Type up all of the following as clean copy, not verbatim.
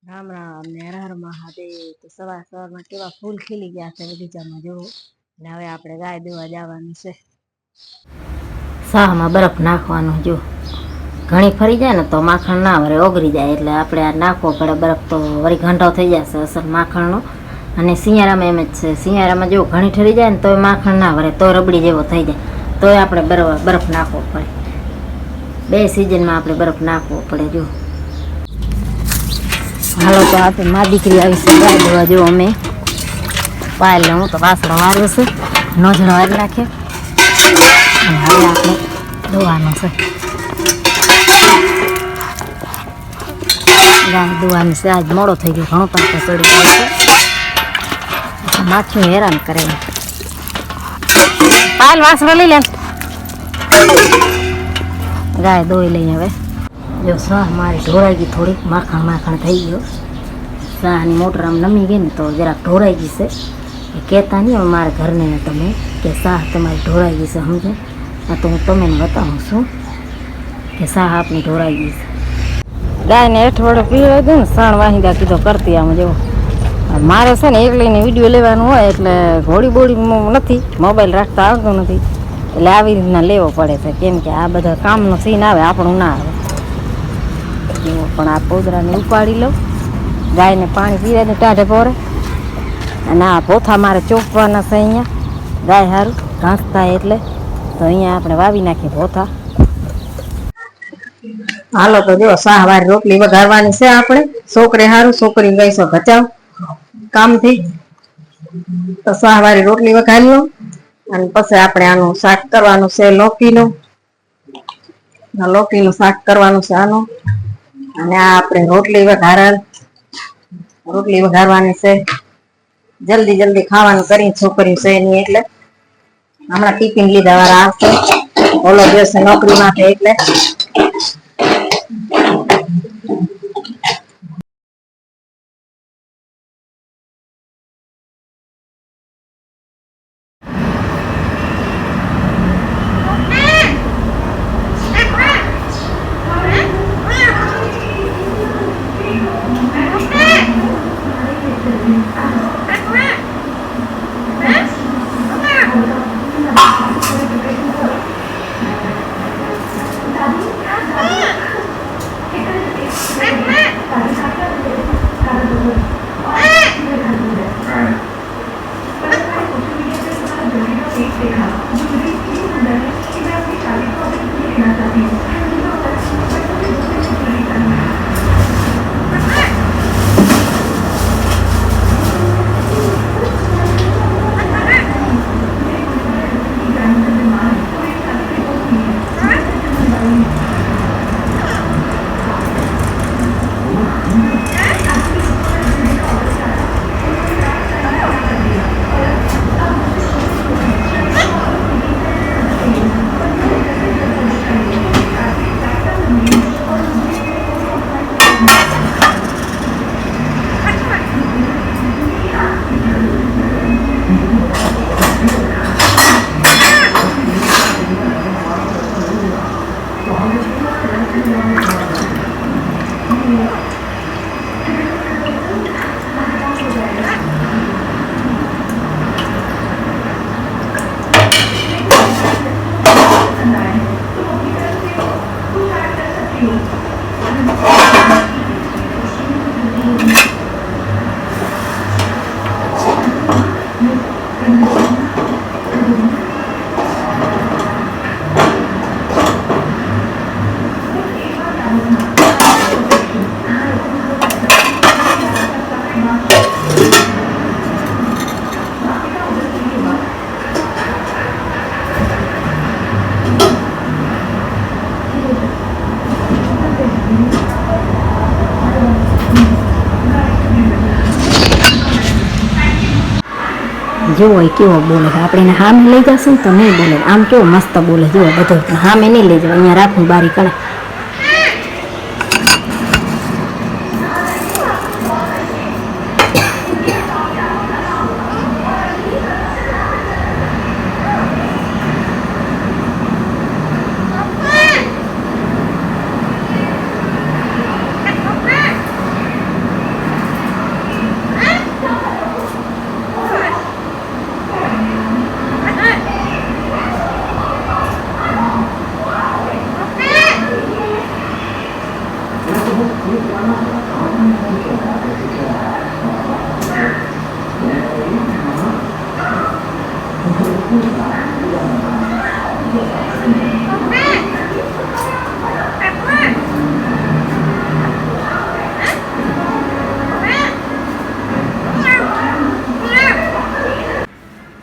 રામ રામ ને હર હર મહાદેવ. તો સવાર સવારમાં કેવા ફૂલ ખીલી ગયા છે બગીચામાં જો. ને હવે આપણે ગાય દોવા જવાનું છે. શાહમાં બરફ નાખવાનો જો ઘણી ફરી જાય ને તો માખણ ના વરે ઓગળી જાય, એટલે આપણે આ નાખવો પડે બરફ, તો વળી ઘંટો થઈ જશે અસલ માખણનો. અને શિયાળામાં એમ જ છે, શિયાળામાં જો ઘણી ઠરી જાય ને તોય માખણ ના વરે, તો રબડી જેવો થઈ જાય, તોય આપણે બરફ નાખવો પડે. બે સિઝનમાં આપણે બરફ નાખવો પડે. જો હાલો તો આપણે મા દીકરી આવી છે ગાય દોવા. જો અમે પાયલ હું તો વાસણો વાળ્યો છે, નોજણો વાળી નાખ્યો અને હવે આપણે દોવાનું છે. ગાય દોવાનું છે. આજ મોડો થઈ ગયો, ઘણો પાછો ચડી ગયો છે, માછું હેરાન કરે. પાયલ વાસણો લઈ લે, ગાય દોઈ લઈ. હવે જો શાહ મારી ઢોરાઈ ગઈ, થોડીક માખણ થઈ ગયો. શાહની મોટર આમ નમી ગઈ ને તો જરાક ઢોરાઈ ગઈ છે. એ કહેતા નહીં હવે મારા ઘરને તમે કે શાહ તમારી ઢોરાઈ ગઈ છે, સમજે? આ તો હું તમને બતાવું છું કે શાહ આપની ઢોરાઈ ગઈ છે. ગાયને હેઠવાડો પીવડાવી દઉં ને, સાણ વાહિંદા કીધો કરતી. આમ જેવો મારે છે ને એક લઈને વિડીયો લેવાનું હોય, એટલે ઘોડી બોડી નથી, મોબાઈલ રાખતા આવતું નથી, એટલે આવી રીતના લેવો પડે છે. કેમ કે આ બધા કામનો સીન આવે, આપણું ના આવે. પણ આ પોદરાને ઉપાડી લઉં, ગાયને પાણી પીવે ને ટાઢે પોરે. અને આ પોથા મારે ચોપવાના છે અહીંયા ગાય સારું ઘાસ થાય એટલે, તો અહીંયા આપણે વાવી નાખીએ પોથા. હાલો તો જો શાહવારી રોટલી વઘારવાની છે આપણે. છોકરી સારું, છોકરી ગઈ છે ભચાવ કામથી, તો શાહવારી રોટલી વઘારી લો. અને પછી આપણે આનું શાક કરવાનું છે, લૌકીનું શાક કરવાનું છે આનું. અને આ આપણે રોટલી વઘારવાની છે. જલ્દી જલ્દી ખાવાનું કરી છોકરી છે એની, એટલે હમણાં ટિફિન લીધા વાળા આવશે. ઓલો જશે નોકરી માટે એટલે. જેવો હોય કેવો બોલે, આપણે એને સામે લઈ જશું ને તો નહીં બોલે. આમ કેવો મસ્ત બોલે, જેવો બધો સામે નહીં લઈ જાવ, અહીંયા રાખું બારી કરે.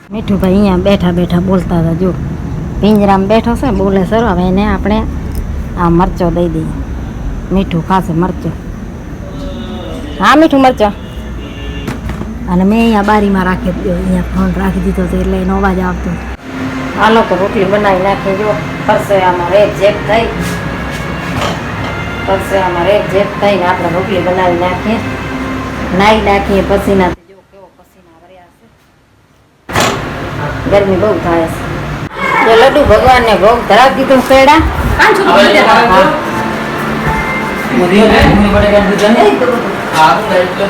મીઠુભાઈ અહીંયા બેઠા બેઠા બોલતા હતા જો પિંજરામાં બેઠો છે બોલે સર હવે એને આપણે આ મરચો દઈ દઈએ મીઠું ખાશે મરચો હા મીઠું મરચો અને મેં અહીંયા બારીમાં રાખી દીધો અહીંયા ફોન રાખી દીધો હતો એટલે એનો અવાજ આવતો હાલો તો રોટલી બનાવી નાખી જો ફરશે આમાં રેપ જેપ થઈ ફરશે આમાં રેપ જેપ થઈને આપણે રોટલી બનાવી નાખીએ નાહી નાખીએ પસીના જો કેવો પસીના વર્યા છે ગરમી બહુ થાય છે જો લડ્ડુ ભગવાનને ભોગ ધરાવી દીધું પેડા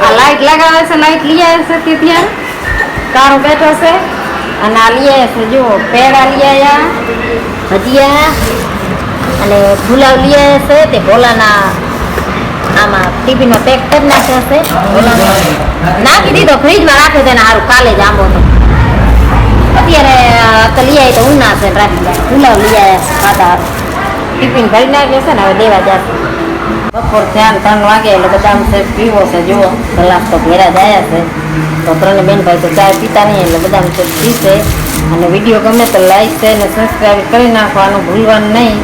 આ લાઈટ લગાવે છે લાઈટ લઈ આવે છે તે ત્યાં કારો બેઠો છે અને આ લઈ આવે છે જો પેડા લઈ આવ્યા ભજીયા અને ગુલાબ લઈ આવ્યા છે તે ભોલાના આમાં ટીપીનો પેક કરી નાખ્યો છે નાખી દીધો ફ્રીજમાં રાખ્યો છે ને સારું કાલે જ આંબો તો અત્યારે તો લઈ આવી તો ઉના છે રાખી જાય ગુલાબ લઈ આવ્યા ખાતા ટિફિન ભરી નાખ્યો છે ને હવે દેવા જશે બપોર ધ્યાન 3 વાગે એટલે બધા છે પીવો છે જુઓ કલાક તો ઘેરા જાય છે તો 3 બેન ભાઈ તો ચા પીતા નહીં એટલે બધા પીશે અને વિડીયો ગમે તો લાઈક છે અને સબસ્ક્રાઈબ કરી નાખવાનું ભૂલવાનું નહીં